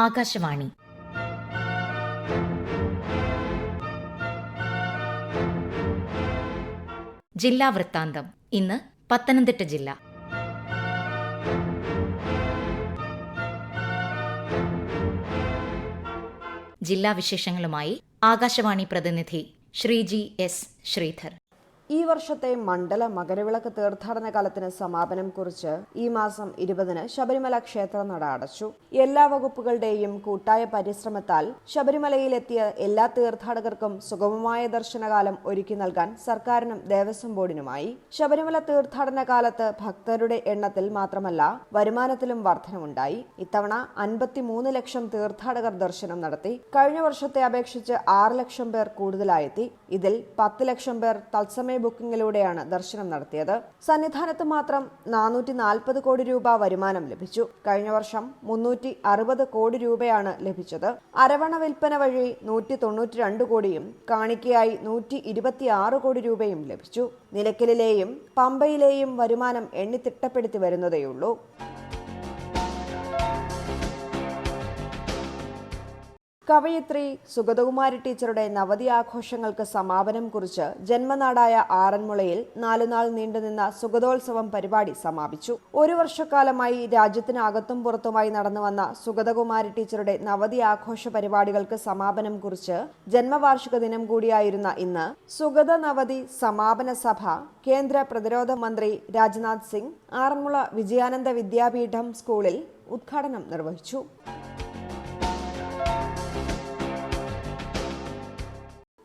ആകാശവാണി ജില്ലാ വൃത്താന്തം. ഇന്ന് പത്തനംതിട്ട ജില്ല. ജില്ലാ വിശേഷങ്ങളുമായി ആകാശവാണി പ്രതിനിധി ശ്രീജി എസ് ശ്രീധർ. ഈ വർഷത്തെ മണ്ഡല മകരവിളക്ക് തീർത്ഥാടന കാലത്തിന് സമാപനം കുറിച്ച് ഈ മാസം 20-ന് ശബരിമല ക്ഷേത്രനട അടച്ചു. എല്ലാ വകുപ്പുകളുടെയും കൂട്ടായ പരിശ്രമത്താൽ ശബരിമലയിലെത്തിയ എല്ലാ തീർത്ഥാടകർക്കും സുഗമമായ ദർശനകാലം ഒരുക്കി നൽകാൻ സർക്കാരിനും ദേവസ്വം ബോർഡിനുമായി. ശബരിമല തീർത്ഥാടന കാലത്ത് ഭക്തരുടെ എണ്ണത്തിൽ മാത്രമല്ല വരുമാനത്തിലും വർധനവുണ്ടായി. ഇത്തവണ 53 ലക്ഷം തീർത്ഥാടകർ ദർശനം നടത്തി. കഴിഞ്ഞ വർഷത്തെ അപേക്ഷിച്ച് 6 ലക്ഷം പേർ കൂടുതലായെത്തി. ഇതിൽ 10 ലക്ഷം പേർ തത്സമയ ബുക്കിംഗിലൂടെയാണ് ദർശനം നടത്തിയത്. സന്നിധാനത്ത് മാത്രം 440 കോടി രൂപ വരുമാനം ലഭിച്ചു. കഴിഞ്ഞ വർഷം 360 കോടി രൂപയാണ് ലഭിച്ചത്. അരവണ വിൽപ്പന വഴി 192 കോടിയും കാണിക്കയായി 126 കോടി രൂപയും ലഭിച്ചു. നിലയ്ക്കലിലെയും പമ്പയിലെയും വരുമാനം എണ്ണിത്തിട്ടപ്പെടുത്തി വരുന്നതേയുള്ളൂ. കവയിത്രി സുഗതകുമാരി ടീച്ചറുടെ നവതി ആഘോഷങ്ങൾക്ക് സമാപനം കുറിച്ച് ജന്മനാടായ ആറന്മുളയിൽ 4 നാൾ നീണ്ടുനിന്ന സുഗതോത്സവം പരിപാടി സമാപിച്ചു. 1 വർഷക്കാലമായി രാജ്യത്തിനകത്തും പുറത്തുമായി നടന്നുവന്ന സുഗതകുമാരി ടീച്ചറുടെ നവതി ആഘോഷ പരിപാടികൾക്ക് സമാപനം കുറിച്ച് ജന്മവാർഷിക ദിനം കൂടിയായിരുന്ന ഇന്ന് സുഗത നവതി സമാപന സഭ കേന്ദ്ര പ്രതിരോധ മന്ത്രി രാജ്നാഥ് സിംഗ് ആറന്മുള വിജയാനന്ദ വിദ്യാപീഠം സ്കൂളിൽ ഉദ്ഘാടനം നിർവഹിച്ചു.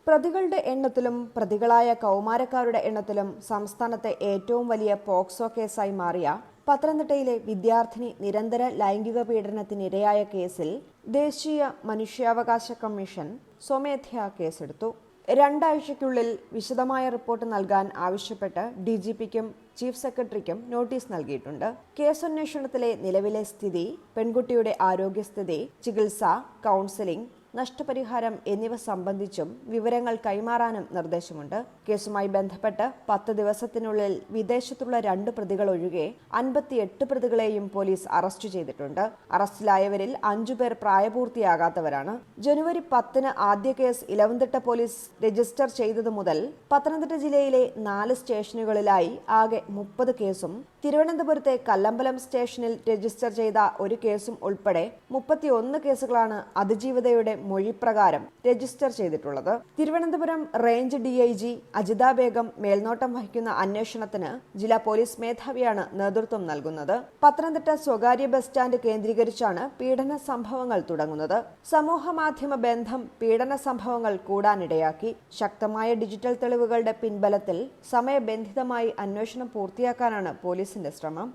പ്രതികളുടെ എണ്ണത്തിലും പ്രതികളായ കൗമാരക്കാരുടെ എണ്ണത്തിലും സംസ്ഥാനത്തെ ഏറ്റവും വലിയ പോക്സോ കേസായി മാറിയ പത്തനംതിട്ടയിലെ വിദ്യാർത്ഥിനി നിരന്തര ലൈംഗിക പീഡനത്തിനിരയായ കേസിൽ ദേശീയ മനുഷ്യാവകാശ കമ്മീഷൻ സ്വമേധയാ കേസെടുത്തു. 2 ആഴ്ചയ്ക്കുള്ളിൽ വിശദമായ റിപ്പോർട്ട് നൽകാൻ ആവശ്യപ്പെട്ട് DGPക്കും ചീഫ് സെക്രട്ടറിക്കും നോട്ടീസ് നൽകിയിട്ടുണ്ട്. കേസന്വേഷണത്തിലെ നിലവിലെ സ്ഥിതി, പെൺകുട്ടിയുടെ ആരോഗ്യസ്ഥിതി, ചികിത്സ, കൗൺസിലിംഗ്, നഷ്ടപരിഹാരം എന്നിവ സംബന്ധിച്ചും വിവരങ്ങൾ കൈമാറാനും നിർദ്ദേശമുണ്ട്. കേസുമായി ബന്ധപ്പെട്ട് 10 ദിവസത്തിനുള്ളിൽ വിദേശത്തുള്ള 2 പ്രതികൾ ഒഴികെ 58 പ്രതികളെയും പോലീസ് അറസ്റ്റ് ചെയ്തിട്ടുണ്ട്. അറസ്റ്റിലായവരിൽ 5 പേർ പ്രായപൂർത്തിയാകാത്തവരാണ്. ജനുവരി 10-ന് ആദ്യ കേസ് ഇലവുംതിട്ട പോലീസ് രജിസ്റ്റർ ചെയ്തതു മുതൽ പത്തനംതിട്ട ജില്ലയിലെ 4 സ്റ്റേഷനുകളിലായി ആകെ 30 കേസും തിരുവനന്തപുരത്തെ കല്ലമ്പലം സ്റ്റേഷനിൽ രജിസ്റ്റർ ചെയ്ത 1 കേസും ഉൾപ്പെടെ 31 കേസുകളാണ് അതിജീവിതയുടെ മൊഴിപ്രകാരം രജിസ്റ്റർ ചെയ്തിട്ടുള്ളത്. തിരുവനന്തപുരം റേഞ്ച് DIG അജിത ബേഗം മേൽനോട്ടം വഹിക്കുന്ന അന്വേഷണത്തിന് ജില്ലാ പോലീസ് മേധാവിയാണ് നേതൃത്വം നൽകുന്നത്. പത്തനംതിട്ട സ്വകാര്യ ബസ് സ്റ്റാൻഡ് കേന്ദ്രീകരിച്ചാണ് പീഡന സംഭവങ്ങൾ തുടങ്ങുന്നത്. സമൂഹ മാധ്യമ ബന്ധം പീഡന സംഭവങ്ങൾ കൂടാനിടയാക്കി. ശക്തമായ ഡിജിറ്റൽ തെളിവുകളുടെ പിൻബലത്തിൽ സമയബന്ധിതമായി അന്വേഷണം പൂർത്തിയാക്കാനാണ് പോലീസിന്റെ ശ്രമം.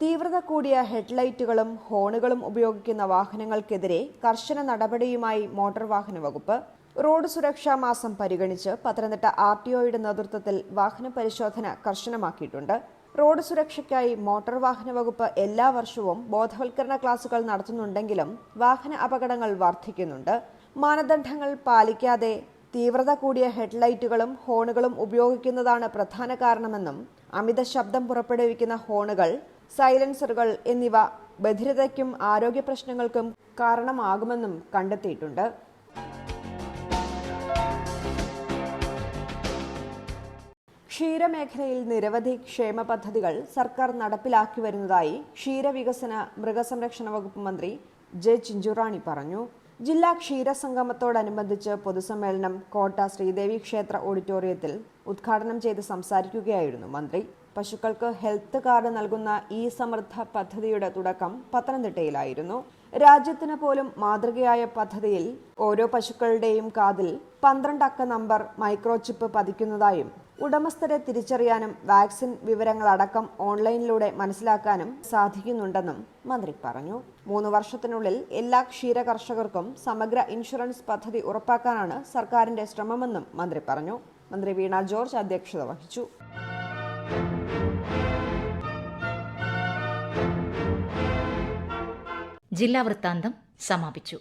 തീവ്രത കൂടിയ ഹെഡ്ലൈറ്റുകളും ഹോണുകളും ഉപയോഗിക്കുന്ന വാഹനങ്ങൾക്കെതിരെ കർശന നടപടിയുമായി മോട്ടോർ വാഹന വകുപ്പ്. റോഡ് സുരക്ഷാ മാസം പരിഗണിച്ച് പത്തനംതിട്ട RTOയുടെ നേതൃത്വത്തിൽ വാഹന പരിശോധന കർശനമാക്കിയിട്ടുണ്ട്. റോഡ് സുരക്ഷയ്ക്കായി മോട്ടോർ വാഹന വകുപ്പ് എല്ലാ വർഷവും ബോധവൽക്കരണ ക്ലാസുകൾ നടത്തുന്നുണ്ടെങ്കിലും വാഹന അപകടങ്ങൾ വർദ്ധിക്കുന്നുണ്ട്. മാനദണ്ഡങ്ങൾ പാലിക്കാതെ തീവ്രത കൂടിയ ഹെഡ്ലൈറ്റുകളും ഹോണുകളും ഉപയോഗിക്കുന്നതാണ് പ്രധാന കാരണമെന്നും അമിത ശബ്ദം പുറപ്പെടുവിക്കുന്ന ഹോണുകൾ, സൈലൻസറുകൾ എന്നിവ ബധിരതയ്ക്കും ആരോഗ്യ പ്രശ്നങ്ങൾക്കും കാരണമാകുമെന്നും കണ്ടെത്തിയിട്ടുണ്ട്. ക്ഷീരമേഖലയിൽ നിരവധി ക്ഷേമ പദ്ധതികൾ സർക്കാർ നടപ്പിലാക്കി വരുന്നതായി ക്ഷീരവികസന മൃഗസംരക്ഷണ വകുപ്പ് മന്ത്രി ജെ ചിഞ്ചുറാണി പറഞ്ഞു. ജില്ലാ ക്ഷീരസംഗമത്തോടനുബന്ധിച്ച് പൊതുസമ്മേളനം കോട്ട ശ്രീദേവി ക്ഷേത്ര ഓഡിറ്റോറിയത്തിൽ ഉദ്ഘാടനം ചെയ്ത് സംസാരിക്കുകയായിരുന്നു മന്ത്രി. പശുക്കൾക്ക് ഹെൽത്ത് കാർഡ് നൽകുന്ന സമൃദ്ധ പദ്ധതിയുടെ തുടക്കം പത്തനംതിട്ടയിലായിരുന്നു. രാജ്യത്തിന് പോലും മാതൃകയായ പദ്ധതിയിൽ ഓരോ പശുക്കളുടെയും കാതിൽ 12 അക്ക നമ്പർ മൈക്രോചിപ്പ് പതിക്കുന്നതായും ഉടമസ്ഥരെ തിരിച്ചറിയാനും വാക്സിൻ വിവരങ്ങളടക്കം ഓൺലൈനിലൂടെ മനസ്സിലാക്കാനും സാധിക്കുന്നുണ്ടെന്നും മന്ത്രി പറഞ്ഞു. 3 വർഷത്തിനുള്ളിൽ എല്ലാ ക്ഷീര കർഷകർക്കും സമഗ്ര ഇൻഷുറൻസ് പദ്ധതി ഉറപ്പാക്കാനാണ് സർക്കാരിന്റെ ശ്രമമെന്നും മന്ത്രി പറഞ്ഞു. മന്ത്രി വീണ ജോർജ് അധ്യക്ഷത വഹിച്ചു. ജില്ലാ വൃത്താന്തം സമാപിച്ചു.